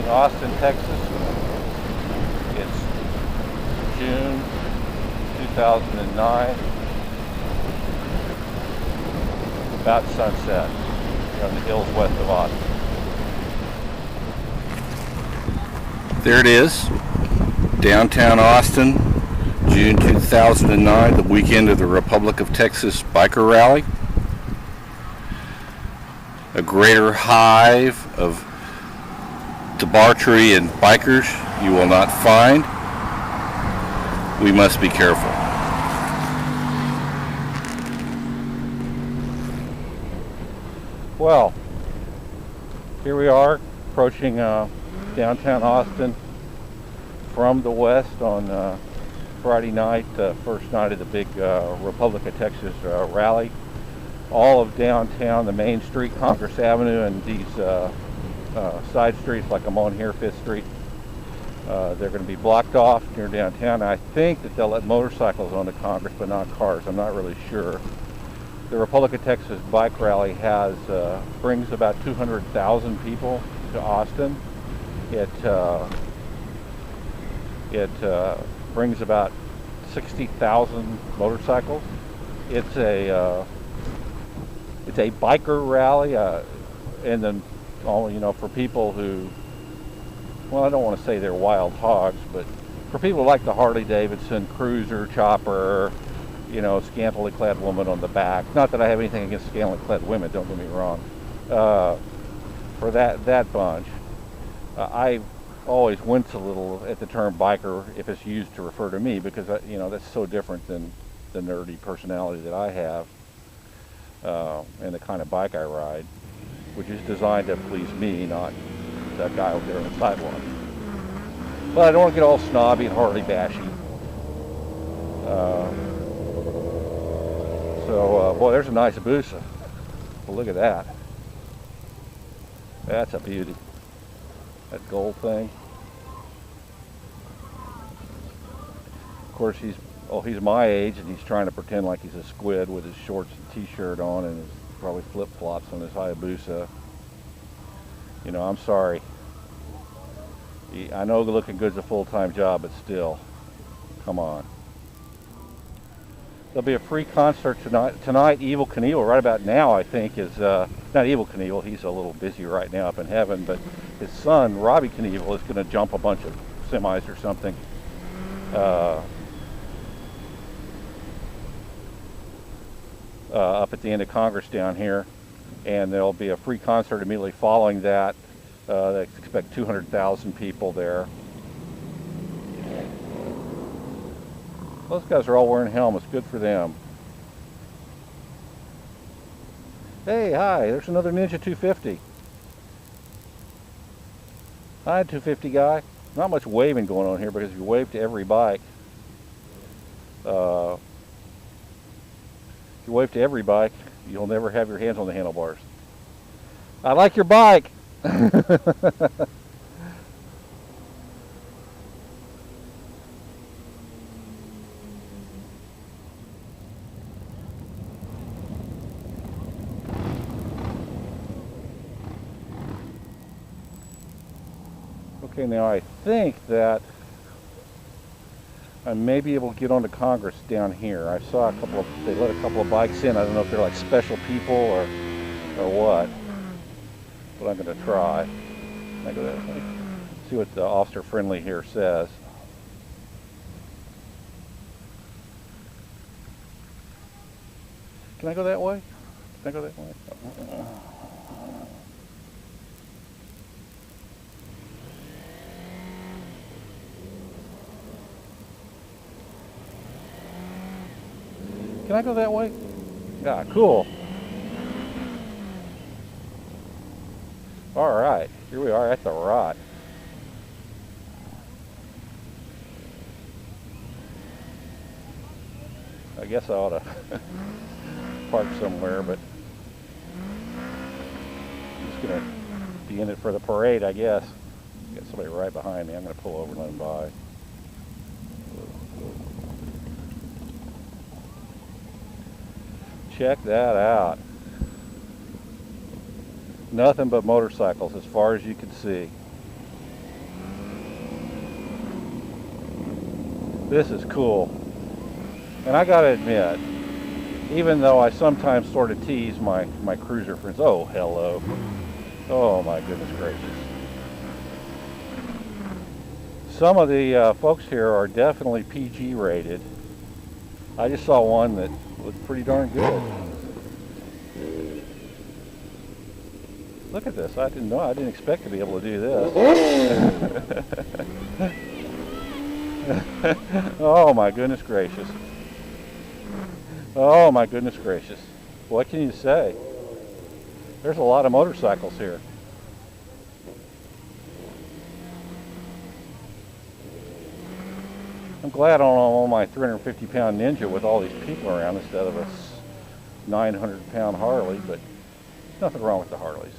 in Austin, Texas. It's June 2009, about sunset on the hills west of Austin. There it is, downtown Austin, June 2009, the weekend of the Republic of Texas biker rally. A greater hive of debauchery and bikers you will not find. We must be careful. Well, here we are approaching downtown Austin from the west on Friday night, first night of the big Republic of Texas rally. All of downtown, the main street, Congress Avenue, and these side streets like I'm on here, 5th Street, they're going to be blocked off near downtown. I think that they'll let motorcycles onto Congress, but not cars. I'm not really sure. The Republic of Texas bike rally brings about 200,000 people to Austin. It brings about 60,000 motorcycles. It's a biker rally, and then, for people who, well, I don't want to say they're wild hogs, but for people who like the Harley Davidson cruiser, chopper, scantily clad woman on the back. Not that I have anything against scantily clad women, don't get me wrong. For that bunch, I always wince a little at the term biker if it's used to refer to me, because that's so different than the nerdy personality that I have. And the kind of bike I ride, which is designed to please me, not that guy over there on the sidewalk. But I don't want to get all snobby and Harley bashy. Boy, there's a nice Abusa. Well, look at that. That's a beauty. That gold thing. Of course, he's my age, and he's trying to pretend like he's a squid with his shorts and t-shirt on and his probably flip-flops on his Hayabusa. I'm sorry. I know looking good's a full-time job, but still, come on. There'll be a free concert tonight. Evil Knievel, right about now, I think, is not Evil Knievel. He's a little busy right now up in heaven, but his son, Robbie Knievel, is going to jump a bunch of semis or something. Up at the end of Congress down here, and there'll be a free concert immediately following that. They expect 200,000 people there. Those guys are all wearing helmets. Good for them. Hey, hi, there's another Ninja 250. Hi, 250 guy. Not much waving going on here, because if you wave to every bike, if you wave to every bike, you'll never have your hands on the handlebars. I like your bike. Okay, now I think that I may be able to get onto Congress down here. I saw they let a couple of bikes in. I don't know if they're like special people or what, but I'm going to try. Can I go that way? See what the officer friendly here says. Can I go that way? Can I go that way? Can I go that way? Yeah, cool. All right, here we are at the rot. I guess I ought to park somewhere, but I'm just going to be in it for the parade, I guess. Got somebody right behind me. I'm going to pull over and let him by. Check that out. Nothing but motorcycles as far as you can see. This is cool. And I gotta admit, even though I sometimes sort of tease my cruiser friends, oh, hello. Oh my goodness gracious. Some of the folks here are definitely PG rated. I just saw one that looked pretty darn good. Look at this. I didn't expect to be able to do this. Oh my goodness gracious. Oh my goodness gracious. What can you say? There's a lot of motorcycles here. I'm glad I don't own my 350-pound Ninja with all these people around instead of a 900-pound Harley, but there's nothing wrong with the Harleys.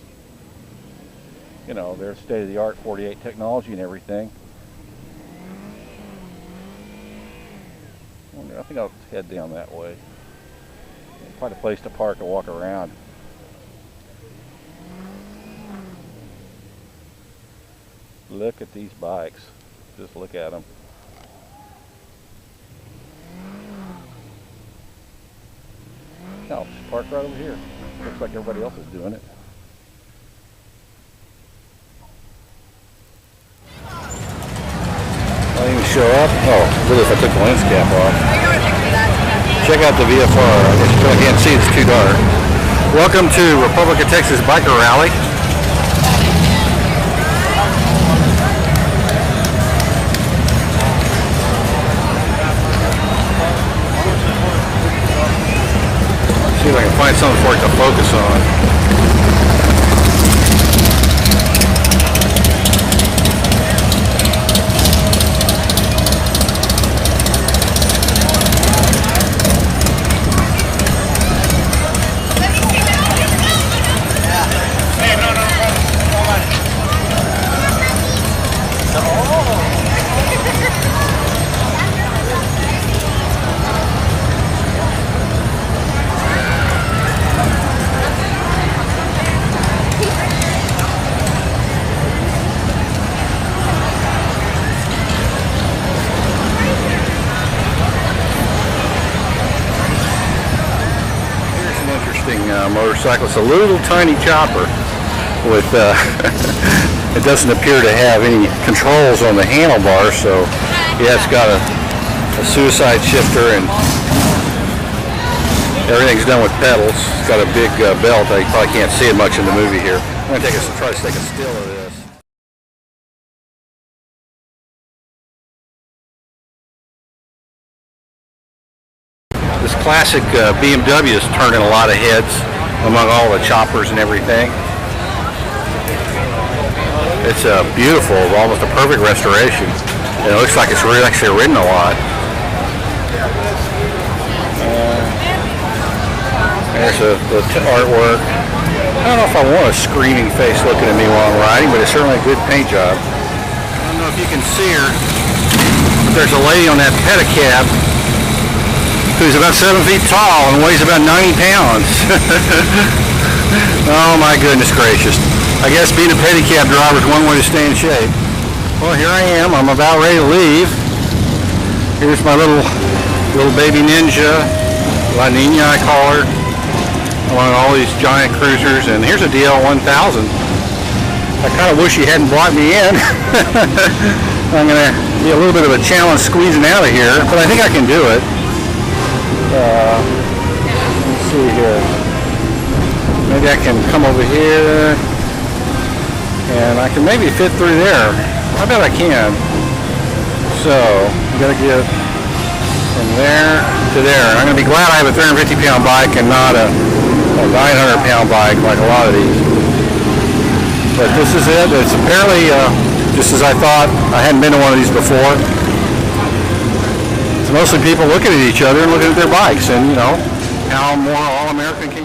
You know, they're state-of-the-art 48 technology and everything. I think I'll head down that way. Find a place to park and walk around. Look at these bikes. Just look at them. I'll just park right over here. Looks like everybody else is doing it. I'll even show up. Oh, really, if I took the lens cap off. Check out the VFR. I guess you can't see, it's too dark. Welcome to Republic of Texas Biker Rally. See if I can find something for it to focus on. Motorcycle. It's a little tiny chopper with it doesn't appear to have any controls on the handlebars, so yeah, it's got a suicide shifter and everything's done with pedals. It's got a big belt. You probably can't see it much in the movie here. I'm going to try to take a still of this. This classic BMW is turning a lot of heads among all the choppers and everything. It's a beautiful, almost a perfect restoration. And it looks like it's really actually ridden a lot. There's the artwork. I don't know if I want a screaming face looking at me while I'm riding, but it's certainly a good paint job. I don't know if you can see her, but there's a lady on that pedicab who's about 7 feet tall and weighs about 90 pounds. Oh my goodness gracious. I guess being a pedicab driver is one way to stay in shape. Well, here I am. I'm about ready to leave. Here's my little baby Ninja, La Nina I call her, along all these giant cruisers. And here's a DL 1000. I kind of wish he hadn't brought me in. I'm going to be a little bit of a challenge squeezing out of here, but I think I can do it. Let's see here. Maybe I can come over here and I can maybe fit through there. I bet I can. So I'm going to get from there to there. I'm going to be glad I have a 350-pound bike and not a 900-pound bike like a lot of these. But this is it. It's apparently just as I thought. I hadn't been to one of these before. Mostly people looking at each other and looking at their bikes, and you know, how more all-American can